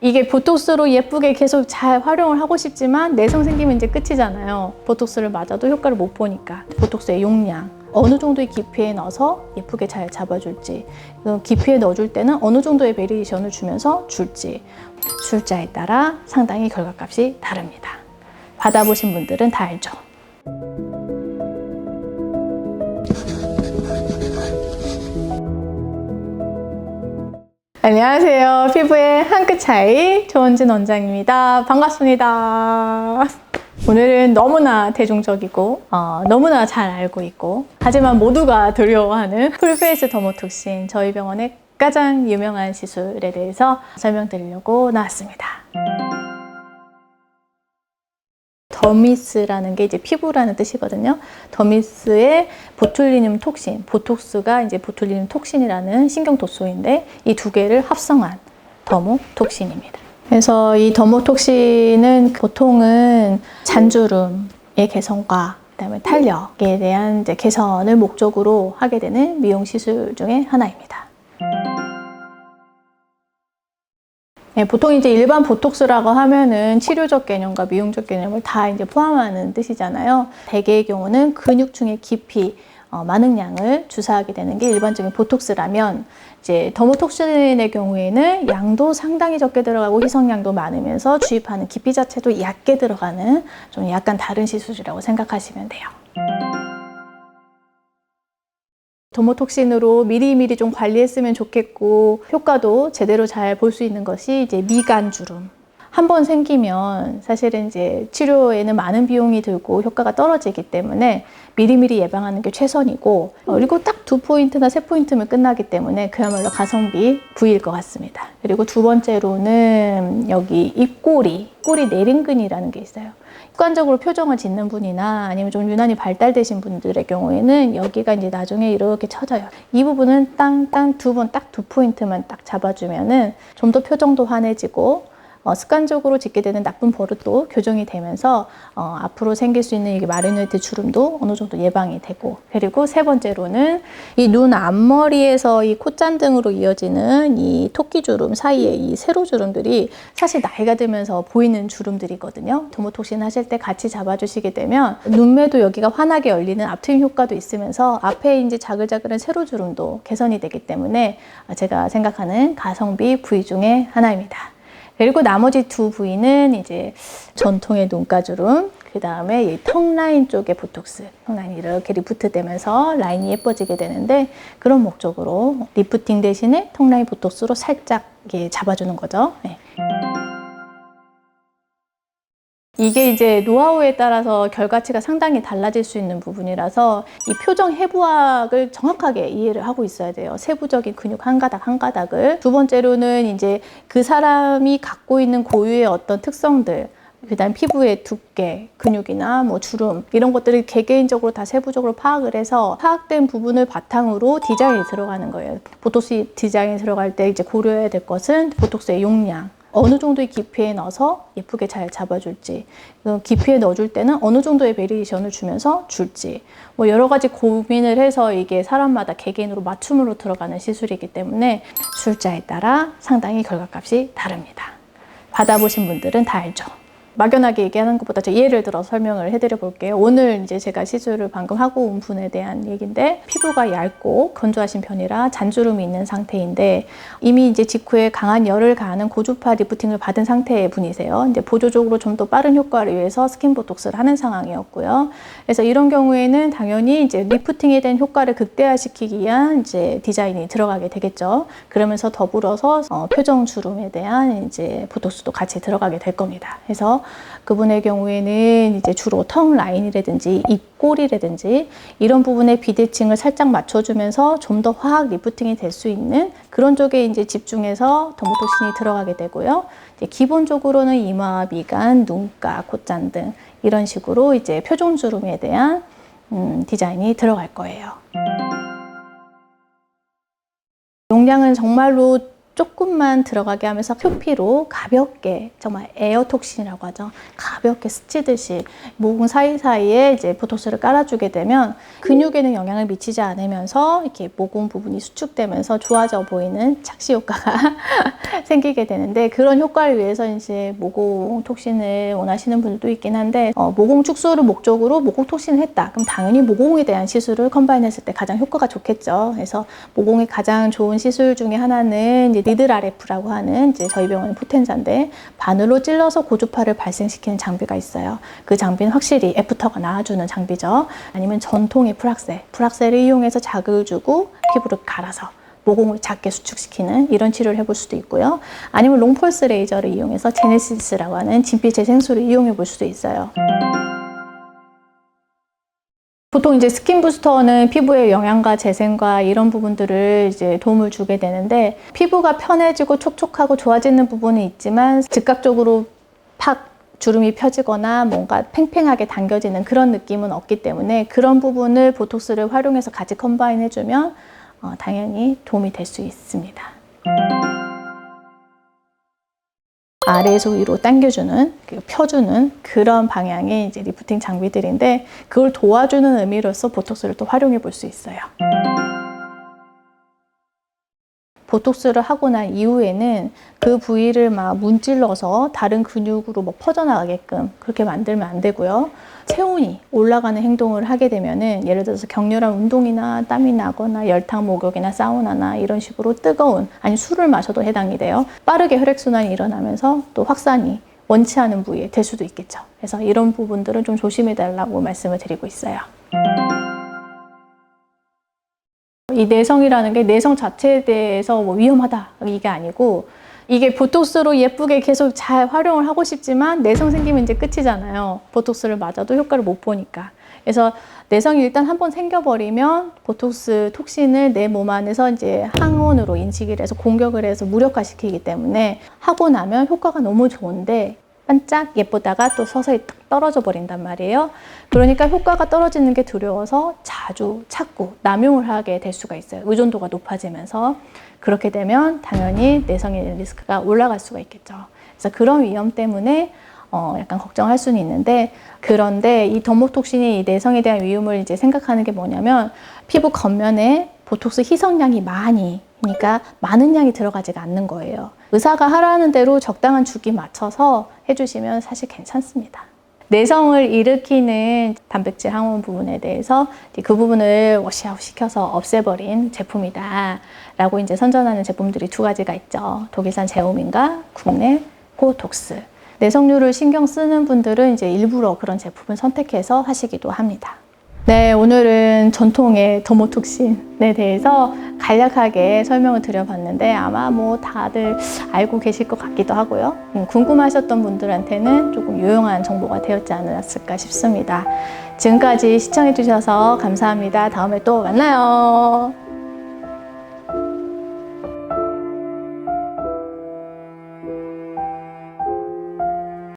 이게 보톡스로 예쁘게 계속 잘 활용을 하고 싶지만 내성 생기면 이제 끝이잖아요. 보톡스를 맞아도 효과를 못 보니까 보톡스의 용량, 어느 정도의 깊이에 넣어서 예쁘게 잘 잡아줄지, 깊이에 넣어줄 때는 어느 정도의 베리에이션을 주면서 줄지, 술자에 따라 상당히 결과값이 다릅니다. 받아보신 분들은 다 알죠. 안녕하세요. 피부의 한 끗 차이 조은진 원장입니다. 반갑습니다. 오늘은 너무나 대중적이고 너무나 잘 알고 있고 하지만 모두가 두려워하는 풀페이스 더모톡신, 저희 병원의 가장 유명한 시술에 대해서 설명드리려고 나왔습니다. 더미스라는 게 이제 피부라는 뜻이거든요. 더미스의 보툴리눔 톡신, 보톡스가 이제 보툴리눔 톡신이라는 신경도소인데 이 두 개를 합성한 더모톡신입니다. 그래서 이 더모톡신은 보통은 잔주름의 개선과 그다음에 탄력에 대한 이제 개선을 목적으로 하게 되는 미용 시술 중에 하나입니다. 네, 보통 이제 일반 보톡스라고 하면은 치료적 개념과 미용적 개념을 다 이제 포함하는 뜻이잖아요. 대개의 경우는 근육층의 깊이, 많은 양을 주사하게 되는 게 일반적인 보톡스라면, 이제 더모톡신의 경우에는 양도 상당히 적게 들어가고 희석량도 많으면서 주입하는 깊이 자체도 얕게 들어가는 좀 약간 다른 시술이라고 생각하시면 돼요. 더모톡신으로 미리미리 좀 관리했으면 좋겠고 효과도 제대로 잘 볼 수 있는 것이 이제 미간주름. 한번 생기면 사실은 이제 치료에는 많은 비용이 들고 효과가 떨어지기 때문에 미리미리 예방하는 게 최선이고, 그리고 딱 2포인트나 3포인트면 끝나기 때문에 그야말로 가성비 부위일 것 같습니다. 그리고 두 번째로는 여기 입꼬리, 꼬리 내림근이라는 게 있어요. 습관적으로 표정을 짓는 분이나 아니면 좀 유난히 발달되신 분들의 경우에는 여기가 이제 나중에 이렇게 처져요. 이 부분은 땅땅 두 번, 딱 2포인트만 딱 잡아주면은 좀 더 표정도 환해지고 습관적으로 짓게 되는 나쁜 버릇도 교정이 되면서 앞으로 생길 수 있는 마르노이드 주름도 어느 정도 예방이 되고, 그리고 세 번째로는 이 눈 앞머리에서 이 콧잔등으로 이어지는 이 토끼주름 사이에 이 세로주름들이 사실 나이가 들면서 보이는 주름들이거든요. 더모톡신 하실 때 같이 잡아주시게 되면 눈매도 여기가 환하게 열리는 앞트임 효과도 있으면서 앞에 이제 자글자글한 세로주름도 개선이 되기 때문에 제가 생각하는 가성비 부위 중에 하나입니다. 그리고 나머지 두 부위는 이제 전통의 눈가주름, 그 다음에 이 턱 라인 쪽에 보톡스, 턱 라인이 이렇게 리프트 되면서 라인이 예뻐지게 되는데, 그런 목적으로 리프팅 대신에 턱 라인 보톡스로 살짝 이렇게 잡아주는 거죠. 네. 이게 이제 노하우에 따라서 결과치가 상당히 달라질 수 있는 부분이라서 이 표정 해부학을 정확하게 이해를 하고 있어야 돼요. 세부적인 근육 한 가닥 한 가닥을. 두 번째로는 이제 그 사람이 갖고 있는 고유의 어떤 특성들, 그다음 피부의 두께, 근육이나 뭐 주름 이런 것들을 개개인적으로 다 세부적으로 파악을 해서 파악된 부분을 바탕으로 디자인이 들어가는 거예요. 보톡스 디자인이 들어갈 때 이제 고려해야 될 것은 보톡스의 용량, 어느 정도의 깊이에 넣어서 예쁘게 잘 잡아줄지, 깊이에 넣어줄 때는 어느 정도의 베리에이션을 주면서 줄지, 뭐 여러 가지 고민을 해서 이게 사람마다 개개인으로 맞춤으로 들어가는 시술이기 때문에 술자에 따라 상당히 결과값이 다릅니다. 받아보신 분들은 다 알죠. 막연하게 얘기하는 것보다 제가 예를 들어 설명을 해드려 볼게요. 오늘 이제 제가 시술을 방금 하고 온 분에 대한 얘기인데, 피부가 얇고 건조하신 편이라 잔주름이 있는 상태인데 이미 이제 직후에 강한 열을 가하는 고주파 리프팅을 받은 상태의 분이세요. 이제 보조적으로 좀 더 빠른 효과를 위해서 스킨 보톡스를 하는 상황이었고요. 그래서 이런 경우에는 당연히 이제 리프팅에 대한 효과를 극대화시키기 위한 이제 디자인이 들어가게 되겠죠. 그러면서 더불어서 표정 주름에 대한 이제 보톡스도 같이 들어가게 될 겁니다. 그래서 그분의 경우에는 이제 주로 턱 라인이라든지 입꼬리라든지 이런 부분의 비대칭을 살짝 맞춰주면서 좀 더 화학 리프팅이 될 수 있는 그런 쪽에 이제 집중해서 더모톡신이 들어가게 되고요. 이제 기본적으로는 이마, 미간, 눈가, 콧잔 등 이런 식으로 이제 표정 주름에 대한 디자인이 들어갈 거예요. 용량은 정말로 조금만 들어가게 하면서 표피로 가볍게, 정말 에어톡신이라고 하죠. 가볍게 스치듯이 모공 사이사이에 이제 보톡스를 깔아주게 되면 근육에는 영향을 미치지 않으면서 이렇게 모공 부분이 수축되면서 좋아져 보이는 착시 효과가 생기게 되는데, 그런 효과를 위해서 이제 모공 톡신을 원하시는 분들도 있긴 한데, 모공 축소를 목적으로 모공 톡신을 했다. 그럼 당연히 모공에 대한 시술을 컴바인했을 때 가장 효과가 좋겠죠. 그래서 모공에 가장 좋은 시술 중에 하나는 이제 니들 RF라고 하는, 이제 저희 병원은 포텐자인데 바늘로 찔러서 고주파를 발생시키는 장비가 있어요. 그 장비는 확실히 애프터가 나와주는 장비죠. 아니면 전통의 프락셀을 이용해서 자극을 주고 피부를 갈아서 모공을 작게 수축시키는 이런 치료를 해볼 수도 있고요. 아니면 롱펄스 레이저를 이용해서 제네시스라고 하는 진피 재생술을 이용해 볼 수도 있어요. 보통 이제 스킨 부스터는 피부의 영양과 재생과 이런 부분들을 이제 도움을 주게 되는데, 피부가 편해지고 촉촉하고 좋아지는 부분이 있지만 즉각적으로 팍 주름이 펴지거나 뭔가 팽팽하게 당겨지는 그런 느낌은 없기 때문에, 그런 부분을 보톡스를 활용해서 같이 컴바인 해주면 당연히 도움이 될 수 있습니다. 아래에서 위로 당겨주는, 펴주는 그런 방향의 이제 리프팅 장비들인데, 그걸 도와주는 의미로서 보톡스를 또 활용해 볼 수 있어요. 보톡스를 하고 난 이후에는 그 부위를 막 문질러서 다른 근육으로 뭐 퍼져나가게끔 그렇게 만들면 안 되고요. 체온이 올라가는 행동을 하게 되면은, 예를 들어서 격렬한 운동이나 땀이 나거나 열탕 목욕이나 사우나나 이런 식으로 뜨거운, 아니 술을 마셔도 해당이 돼요. 빠르게 혈액순환이 일어나면서 또 확산이 원치 않은 부위에 될 수도 있겠죠. 그래서 이런 부분들은 좀 조심해 달라고 말씀을 드리고 있어요. 이 내성이라는 게 내성 자체에 대해서 뭐 위험하다 이게 아니고, 이게 보톡스로 예쁘게 계속 잘 활용을 하고 싶지만 내성 생기면 이제 끝이잖아요. 보톡스를 맞아도 효과를 못 보니까. 그래서 내성이 일단 한번 생겨버리면 보톡스 톡신을 내 몸 안에서 이제 항원으로 인식을 해서 공격을 해서 무력화시키기 때문에, 하고 나면 효과가 너무 좋은데 반짝 예쁘다가 또 서서히 딱 떨어져 버린단 말이에요. 그러니까 효과가 떨어지는 게 두려워서 자주 찾고 남용을 하게 될 수가 있어요. 의존도가 높아지면서. 그렇게 되면 당연히 내성의 리스크가 올라갈 수가 있겠죠. 그래서 그런 위험 때문에 약간 걱정할 수는 있는데, 그런데 이 더모톡신이 이 내성에 대한 위험을 이제 생각하는 게 뭐냐면, 피부 겉면에 보톡스 희석량이 그러니까 많은 양이 들어가지가 않는 거예요. 의사가 하라는 대로 적당한 주기 맞춰서 해주시면 사실 괜찮습니다. 내성을 일으키는 단백질 항원 부분에 대해서 그 부분을 워시아웃 시켜서 없애버린 제품이다 라고 이제 선전하는 제품들이 두 가지가 있죠. 독일산 제오민과 국내 코톡스. 내성류를 신경 쓰는 분들은 이제 일부러 그런 제품을 선택해서 하시기도 합니다. 네, 오늘은 전통의 더모톡신에 대해서 간략하게 설명을 드려봤는데, 아마 뭐 다들 알고 계실 것 같기도 하고요. 궁금하셨던 분들한테는 조금 유용한 정보가 되었지 않았을까 싶습니다. 지금까지 시청해 주셔서 감사합니다. 다음에 또 만나요.